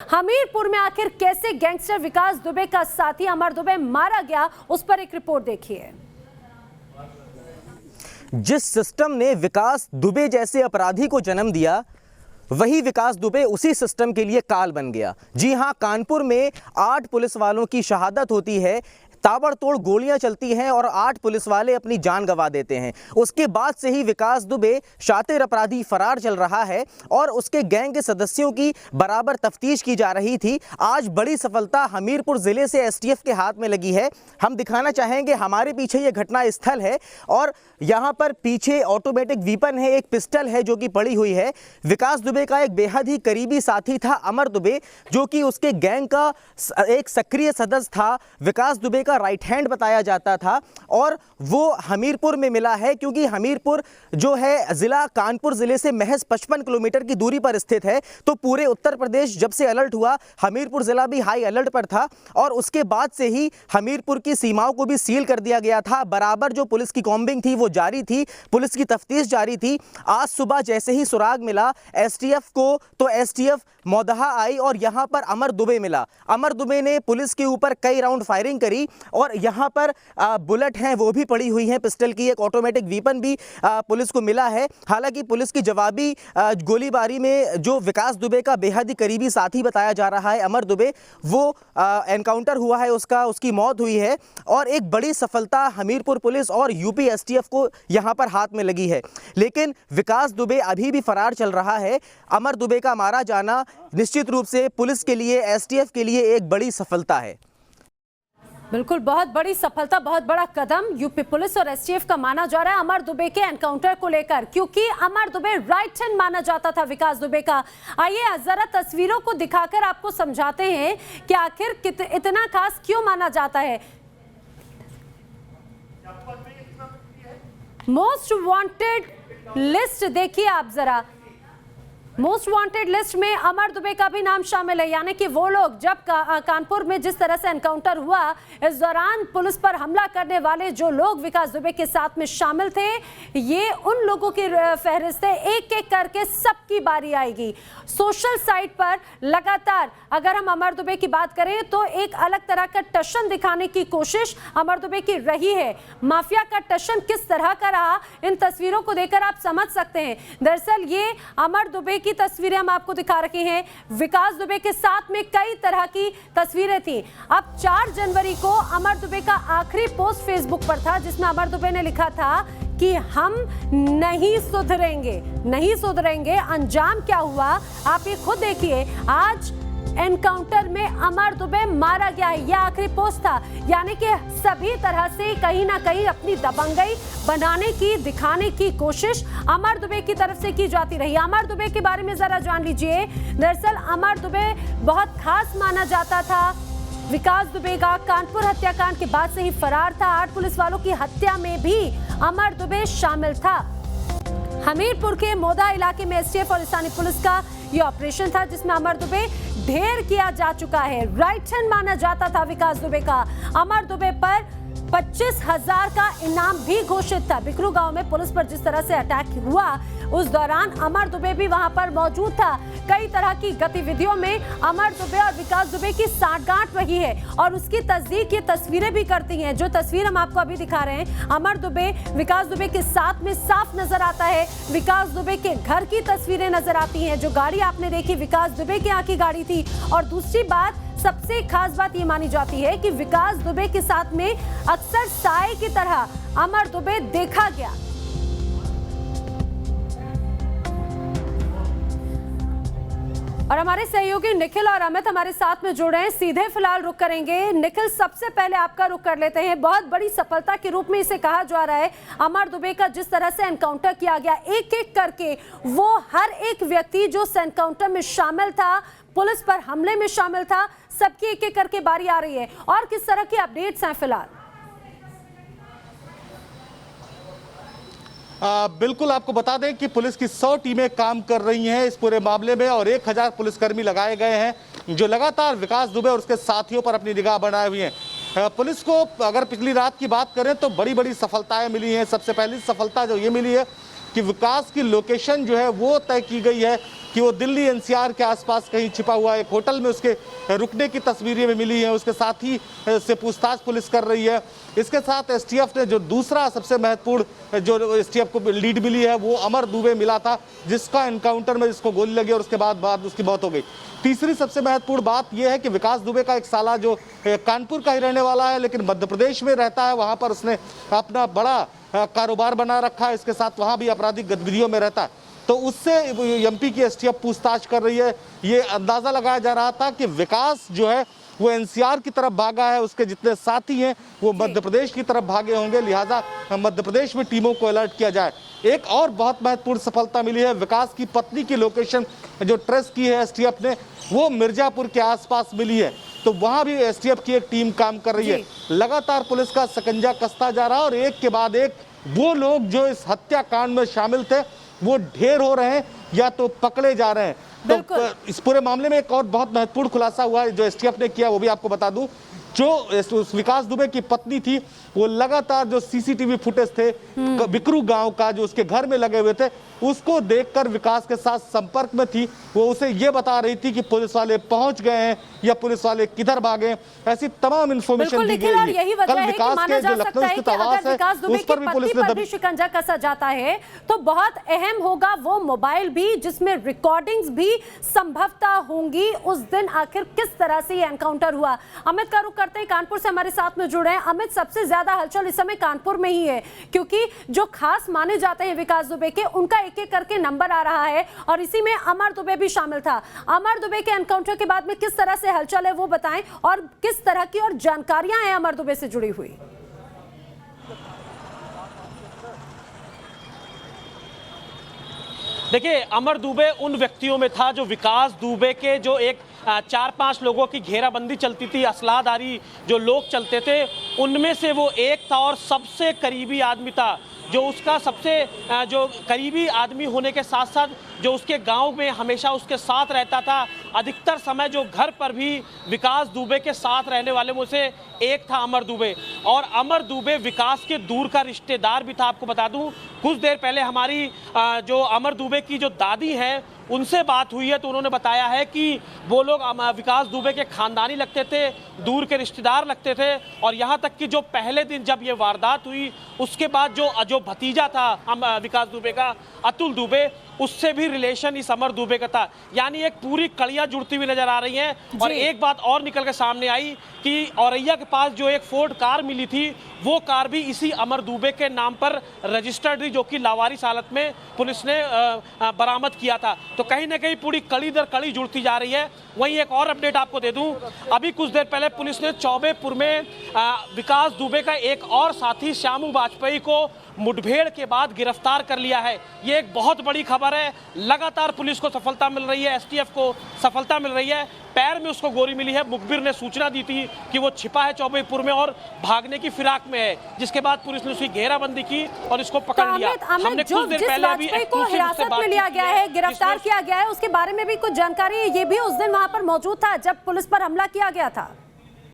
हमीरपुर में आखिर कैसे गैंगस्टर विकास दुबे का साथी अमर दुबे मारा गया, उस पर एक रिपोर्ट देखिए। जिस सिस्टम ने विकास दुबे जैसे अपराधी को जन्म दिया, वही विकास दुबे उसी सिस्टम के लिए काल बन गया। जी हां, कानपुर में 8 पुलिस वालों की शहादत होती है, ताबड़तोड़ गोलियां चलती हैं और 8 पुलिस वाले अपनी जान गंवा देते हैं। उसके बाद से ही विकास दुबे शातिर अपराधी फरार चल रहा है और उसके गैंग के सदस्यों की बराबर तफ्तीश की जा रही थी। आज बड़ी सफलता हमीरपुर जिले से एसटीएफ के हाथ में लगी है। हम दिखाना चाहेंगे, हमारे पीछे ये घटना स्थल है और यहाँ पर पीछे ऑटोमेटिक वीपन है, एक पिस्टल है जो कि पड़ी हुई है। विकास दुबे का एक बेहद ही करीबी साथी था अमर दुबे, जो कि उसके गैंग का एक सक्रिय सदस्य था। विकास दुबे का राइट हैंड बताया जाता था और वो हमीरपुर में मिला है, क्योंकि हमीरपुर जो है जिला कानपुर जिले से महज 55 किलोमीटर की दूरी पर स्थित है। तो पूरे उत्तर प्रदेश जब से अलर्ट हुआ, हमीरपुर जिला भी हाई अलर्ट पर था और उसके बाद से ही हमीरपुर की सीमाओं को भी सील कर दिया गया था। बराबर जो पुलिस की कॉम्बिंग थी वो जारी थी, पुलिस की तफ्तीश जारी थी। आज सुबह जैसे ही सुराग मिला एसटीएफ को, तो एसटीएफ मौदहा आई और यहां पर अमर दुबे मिला। अमर दुबे ने पुलिस के ऊपर कई राउंड फायरिंग करी और यहां पर बुलेट हैं वो भी पड़ी हुई हैं, पिस्टल की एक ऑटोमेटिक वीपन भी पुलिस को मिला है। हालांकि पुलिस की जवाबी गोलीबारी में जो विकास दुबे का बेहद ही करीबी साथी बताया जा रहा है अमर दुबे, वो एनकाउंटर हुआ है, उसकी मौत हुई है और एक बड़ी सफलता हमीरपुर पुलिस और यूपी एसटीएफ को यहां पर हाथ में लगी है। लेकिन विकास दुबे अभी भी फरार चल रहा है। अमर दुबे का मारा जाना निश्चित रूप से पुलिस के लिए, एसटीएफ के लिए एक बड़ी सफलता है। बिल्कुल, बहुत बड़ी सफलता, बहुत बड़ा कदम यूपी पुलिस और एसटीएफ का माना जा रहा है अमर दुबे के एनकाउंटर को लेकर, क्योंकि अमर दुबे राइट हैंड माना जाता था विकास दुबे का। आइए जरा तस्वीरों को दिखाकर आपको समझाते हैं कि आखिर इतना खास क्यों माना जाता है। मोस्ट वांटेड लिस्ट देखिए आप जरा। मोस्ट वांटेड लिस्ट में अमर दुबे का भी नाम शामिल है, यानी कि वो लोग जब कानपुर में जिस तरह से एनकाउंटर हुआ, इस दौरान पुलिस पर हमला करने वाले जो लोग विकास दुबे के साथ में शामिल थे, ये उन लोगों की फहरिस्त है। एक एक करके सबकी बारी आएगी। सोशल साइट पर लगातार अगर हम अमर दुबे की बात करें तो एक अलग तरह का टशन दिखाने की कोशिश अमर दुबे की रही है। माफिया का टशन किस तरह का रहा, इन तस्वीरों को देखकर आप समझ सकते हैं। दरअसल ये अमर दुबे की तस्वीरें हम आपको दिखा रखे हैं। विकास दुबे के साथ में कई तरह की तस्वीरें थी। अब 4 जनवरी को अमर दुबे का आखिरी पोस्ट फेसबुक पर था, जिसमें अमर दुबे ने लिखा था कि हम नहीं सुधरेंगे। अंजाम क्या हुआ आप ये खुद देखिए। आज एनकाउंटर में अमर दुबे मारा गया है, यह आखिरी पोस्ट था। यानी कि सभी तरह से कहीं ना कहीं अपनी दबंगई बनाने की, दिखाने की कोशिश अमर दुबे की तरफ से की जाती रही। अमर दुबे के बारे में जरा जान लीजिए। दरअसल अमर दुबे बहुत खास माना जाता था। विकास दुबे का कानपुर हत्याकांड के बाद से ही फरार था। 8 पुलिस वालों की हत्या में भी अमर दुबे शामिल था। हमीरपुर के मोदा इलाके में एसटीएफ और स्थानीय पुलिस का यह ऑपरेशन था, जिसमें अमर दुबे ढेर किया जा चुका है। राइट हैंड माना जाता था विकास दुबे का। अमर दुबे पर 25,000 का इनाम भी घोषित था। बिकरू गांव में पुलिस पर जिस तरह से अटैक हुआ, उस दौरान अमर दुबे भी वहां पर मौजूद था। कई तरह की गतिविधियों में अमर दुबे और विकास दुबे की सांठगांठ रही है और उसकी तस्दीक ये तस्वीरें भी करती हैं। जो तस्वीर हम आपको अभी दिखा रहे हैं, अमर दुबे विकास दुबे के साथ में साफ नजर आता है। विकास दुबे के घर की तस्वीरें नजर आती हैं। जो गाड़ी आपने देखी विकास दुबे के यहाँ की गाड़ी थी। और दूसरी बात, सबसे खास बात ये मानी जाती है कि विकास दुबे के साथ में अक्सर साए की तरह अमर दुबे देखा गया। और हमारे सहयोगी निखिल और अमित हमारे साथ में जुड़ रहे हैं, सीधे फिलहाल रुक करेंगे। निखिल, सबसे पहले आपका रुक कर लेते हैं। बहुत बड़ी सफलता के रूप में इसे कहा जा रहा है। अमर दुबे का जिस तरह से एनकाउंटर किया गया, एक एक करके वो हर एक व्यक्ति जो एनकाउंटर में शामिल था, पुलिस पर हमले में शामिल था, सबकी एक एक करके बारी आ रही है। और किस तरह की अपडेट्स हैं फिलहाल? बिल्कुल, आपको बता दें कि पुलिस की 100 टीमें काम कर रही हैं इस पूरे मामले में और 1000 पुलिसकर्मी लगाए गए हैं, जो लगातार विकास दुबे और उसके साथियों पर अपनी निगाह बनाए हुए हैं। पुलिस को अगर पिछली रात की बात करें तो बड़ी बड़ी सफलताएं मिली हैं। सबसे पहली सफलता जो ये मिली है कि विकास की लोकेशन जो है वो तय की गई है कि कि वो दिल्ली एनसीआर के आसपास कहीं छिपा हुआ एक होटल में उसके रुकने की तस्वीरें में मिली हैं। उसके साथी से पूछताछ पुलिस कर रही है। इसके साथ एसटीएफ ने जो दूसरा सबसे महत्वपूर्ण जो एसटीएफ को लीड मिली है वो अमर दुबे मिला था, जिसका एनकाउंटर में जिसको गोली लगी और उसके बाद उसकी मौत हो गई। तीसरी सबसे महत्वपूर्ण बात यह है कि विकास दुबे का एक साला जो कानपुर का ही रहने वाला है लेकिन मध्य प्रदेश में रहता है, वहां पर उसने अपना बड़ा कारोबार बना रखा है, इसके साथ वहां भी आपराधिक गतिविधियों में रहता है। तो उससे एमपी की एसटीएफ पूछताछ कर रही है। ये अंदाजा लगाया जा रहा था कि विकास जो है वो एनसीआर की तरफ भागा है, उसके जितने साथी हैं वो मध्य प्रदेश की तरफ भागे होंगे, लिहाजा मध्य प्रदेश में टीमों को अलर्ट किया जाए। एक और बहुत महत्वपूर्ण सफलता मिली है, विकास की पत्नी की लोकेशन जो ट्रेस की है एसटीएफ ने, वो मिर्जापुर के आसपास मिली है। तो वहां भी एसटीएफ की एक टीम काम कर रही है। लगातार पुलिस का सकंजा कसता जा रहा है और एक के बाद एक वो लोग जो इस हत्याकांड में शामिल थे वो ढेर हो रहे हैं या तो पकड़े जा रहे हैं। तो इस पूरे मामले में एक और बहुत महत्वपूर्ण खुलासा हुआ है जो एसटीएफ ने किया, वो भी आपको बता दूं। जो विकास दुबे की पत्नी थी वो लगातार जो सीसीटीवी फुटेज थे बिकरू गांव का जो उसके घर में लगे हुए थे उसको देखकर विकास के साथ संपर्क में थी। वो उसे ये बता रही थी कि पुलिस वाले पहुंच गए हैं या पुलिस वाले किधर भागे, ऐसी तमाम इंफॉर्मेशन दी गई है। यही वजह है कि माना जा सकता है कि अगर विकास दुबे की पत्नी पर भी शिकंजा कसा जाता है तो बहुत अहम होगा वो मोबाइल भी जिसमें रिकॉर्डिंग्स भी संभवतः होंगी उस दिन आखिर किस तरह से एनकाउंटर हुआ। अमित का रुख करते ही कानपुर से हमारे साथ में जुड़े हैं। अमित, सबसे ज्यादा हलचल इस समय कानपुर में ही है क्योंकि जो खास माने जाते हैं विकास दुबे के उनका एक एक करके नंबर आ रहा है और इसी में अमर दुबे भी शामिल था। अमर दुबे के एनकाउंटर के बाद में किस तरह से हलचल है वो बताएं और किस तरह की और जानकारियां हैं अमर दुबे से जुड़ी हुई। देखिए, अमर दुबे उन व्यक्तियों में था जो विकास दुबे के जो एक 4-5 लोगों की घेराबंदी चलती थी, असलाधारी जो लोग चलते थे उनमें से वो एक था और सबसे करीबी आदमी था। जो उसका सबसे जो करीबी आदमी होने के साथ साथ जो उसके गांव में हमेशा उसके साथ रहता था, अधिकतर समय जो घर पर भी विकास दुबे के साथ रहने वाले में से एक था अमर दुबे। और अमर दुबे विकास के दूर का रिश्तेदार भी था। आपको बता दूं, कुछ देर पहले हमारी जो अमर दुबे की जो दादी हैं उनसे बात हुई है तो उन्होंने बताया है कि वो लोग विकास दुबे के खानदानी लगते थे, दूर के रिश्तेदार लगते थे। और यहाँ तक कि जो पहले दिन जब ये वारदात हुई उसके बाद जो भतीजा था विकास दुबे का, अतुल दुबे, उससे भी रिलेशन इस अमर दुबे का था। यानी एक पूरी कड़ियां जुड़ती हुई नजर आ रही हैं। और एक बात और निकल के सामने आई कि औरैया के पास जो एक फोर्ड कार मिली थी वो कार भी इसी अमर दुबे के नाम पर रजिस्टर्ड थी, जो कि लावारिस हालत में पुलिस ने बरामद किया था। तो कहीं ना कहीं पूरी कड़ी दर कड़ी जुड़ती जा रही है। वहीं एक और अपडेट आपको दे दूं, अभी कुछ देर पहले पुलिस ने चौबेपुर में विकास दुबे का एक और साथी श्यामू वाजपेयी को मुठभेड़ के बाद गिरफ्तार कर लिया है। ये एक बहुत बड़ी खबर है। लगातार पुलिस को सफलता मिल रही है, एसटीएफ को सफलता मिल रही है। पैर में उसको गोली मिली है। मुखबिर ने सूचना दी थी कि वो छिपा है चौबेपुर में और भागने की फिराक में है, जिसके बाद पुलिस ने उसकी घेराबंदी की और इसको पकड़ लिया। हमने कुछ देर पहले अभी को हिरासत में लिया गया है, गिरफ्तार किया गया है, उसके बारे में भी कुछ जानकारी है। ये भी उस दिन वहां पर मौजूद था जब पुलिस पर हमला किया गया था।